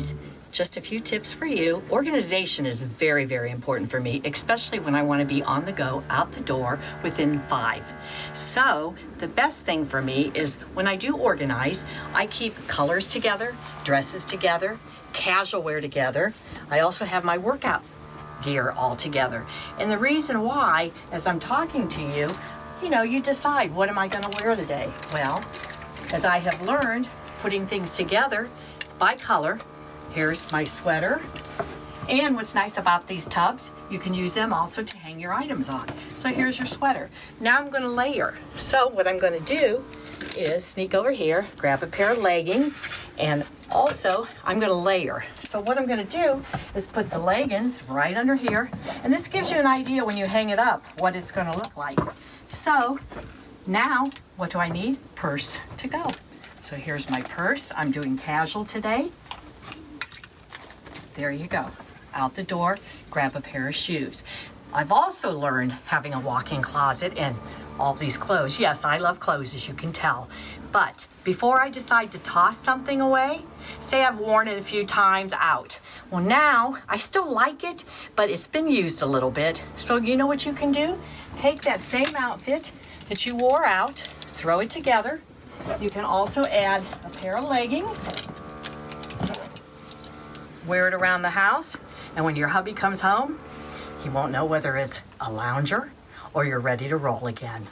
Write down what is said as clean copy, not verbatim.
organize, just a few tips for you. Organization is very, very important for me, especially when I want to be on the go, out the door, within 5. So the best thing for me is when I do organize, I keep colors together, dresses together, casual wear together. I also have my workout gear all together. And the reason why, as I'm talking to you, you decide, what am I going to wear today? Well, as I have learned, putting things together by color. Here's my sweater. And what's nice about these tubs, you can use them also to hang your items on. So here's your sweater. Now I'm going to layer. So what I'm going to do is sneak over here, grab a pair of leggings, and also I'm going to layer. So what I'm going to do is put the leggings right under here, and this gives you an idea when you hang it up what it's going to look like. So now what do I need? Purse to go. So here's my purse. I'm doing casual today. There you go. Out the door, grab a pair of shoes. I've also learned having a walk-in closet and all these clothes. Yes, I love clothes, as you can tell. But before I decide to toss something away, say I've worn it a few times out. Well, now I still like it, but it's been used a little bit. So you know what you can do? Take that same outfit that you wore out, throw it together. You can also add a pair of leggings. Wear it around the house, and when your hubby comes home, he won't know whether it's a lounger or you're ready to roll again.